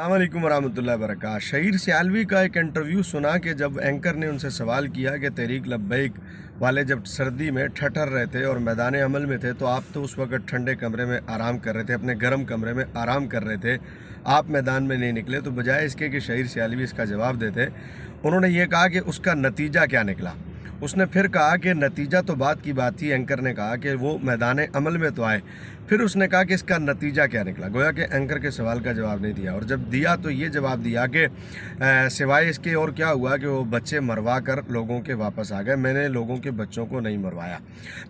अस्सलाम वालेकुम वरहमतुल्लाहि वबरकातुहू। शहीर सियालवी का एक इंटरव्यू सुना कि जब एंकर ने उनसे सवाल किया कि तहरीक लब्बैक वाले जब सर्दी में ठठर रहे थे और मैदान अमल में थे तो आप तो उस वक्त ठंडे कमरे में आराम कर रहे थे, अपने गर्म कमरे में आराम कर रहे थे, आप मैदान में नहीं निकले। तो बजाय इसके कि शहीर सियालवी इसका जवाब देते, उन्होंने ये कहा कि उसका नतीजा क्या निकला। उसने फिर कहा कि नतीजा तो बात की बात थी, एंकर ने कहा कि वो मैदान अमल में तो आए, फिर उसने कहा कि इसका नतीजा क्या निकला। गोया कि एंकर के सवाल का जवाब नहीं दिया, और जब दिया तो ये जवाब दिया कि सिवाय इसके और क्या हुआ कि वो बच्चे मरवा कर लोगों के वापस आ गए, मैंने लोगों के बच्चों को नहीं मरवाया।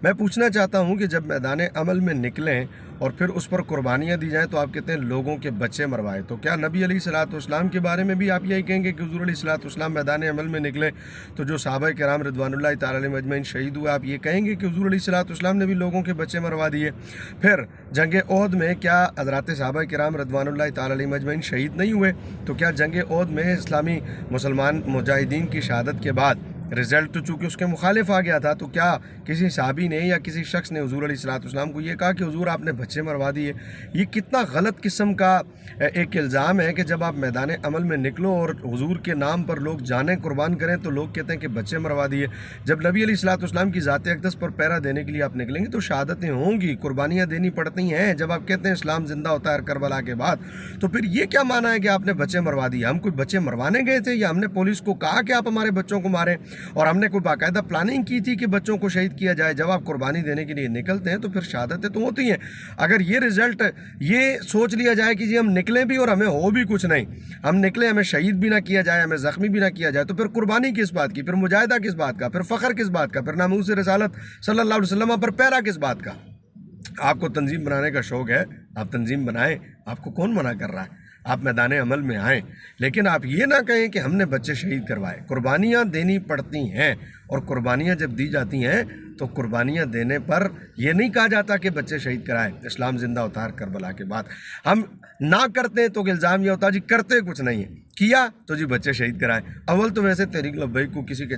मैं पूछना चाहता हूँ कि जब मैदान अमल में निकलें और फिर उस पर कुर्बानियाँ दी जाएँ तो आप कहते हैं लोगों के बच्चे मरवाए, तो क्या नबी अलैहिस्सलाम के बारे में भी आप यही कहेंगे कि हुज़ूर अलैहिस्सलाम मैदान अमल में निकले तो जो सहाबा किराम रिदवानुल्लाहि ताला अलैहिम अजमईन शहीद हुए, आप ये कहेंगे कि हुज़ूर अलैहिस्सलाम ने भी लोगों के बच्चे मरवा दिए? फिर जंग ओहद में क्या हज़रात सहाबा किराम रिदवानुल्लाहि ताला अलैहिम अजमईन शहीद नहीं हुए? तो क्या जंग ओहद में इस्लामी मुसलमान मुजाहिदीन की शहादत के बाद रिज़ल्ट तो चूँकि उसके मुखालिफ आ गया था, तो क्या किसी सहाबी ने या किसी शख्स ने हुज़ूर अलैहिस्सलाम को ये कहा कि हुज़ूर आपने बच्चे मरवा दिए? ये कितना गलत किस्म का एक इल्ज़ाम है कि जब आप मैदान अमल में निकलो और हुज़ूर के नाम पर लोग जानें कुर्बान करें तो लोग कहते हैं कि बच्चे मरवा दिए। जब नबी अलैहिस्सलाम की ज़ात अक़दस पर पहरा देने के लिए आप निकलेंगे तो शहादतें होंगी, कुर्बानियाँ देनी पड़ती हैं। जब आप कहते हैं इस्लाम ज़िंदा होता है करबला के बाद, तो फिर ये क्या माना है कि आपने बच्चे मरवा दिए? हम कोई बच्चे मरवाने गए थे या हमने पुलिस को कहा कि आप हमारे बच्चों को मारें और हमने कोई बाकायदा प्लानिंग की थी कि बच्चों को शहीद किया जाए? जब आप कुर्बानी देने के लिए निकलते हैं तो फिर शहादतें तो होती हैं। अगर ये रिज़ल्ट ये सोच लिया जाए कि जी हम निकलें भी और हमें हो भी कुछ नहीं, हम निकले हमें शहीद भी ना किया जाए, हमें ज़ख्मी भी ना किया जाए, तो फिर कुर्बानी किस बात की, फिर मुजाहिदा किस बात का, फिर फ़ख्र किस बात का, फिर नामूस रिसालत सल्लल्लाहु अलैहि वसल्लम पर पहरा किस बात का? आपको तंजीम बनाने का शौक़ है, आप तंजीम बनाएं, आपको कौन मना कर रहा है? आप मैदान अमल में आएँ, लेकिन आप ये ना कहें कि हमने बच्चे शहीद करवाए। कुर्बानियाँ देनी पड़ती हैं, और कुर्बानियाँ जब दी जाती हैं तो कुर्बानियाँ देने पर यह नहीं कहा जाता कि बच्चे शहीद कराएं, इस्लाम ज़िंदा होता है करबला के बाद। हम ना करते तो इल्ज़ाम यह होता जी करते कुछ नहीं है, किया तो जी बच्चे शहीद कराएं। अव्वल तो वैसे तहरीक लब्बैक को किसी के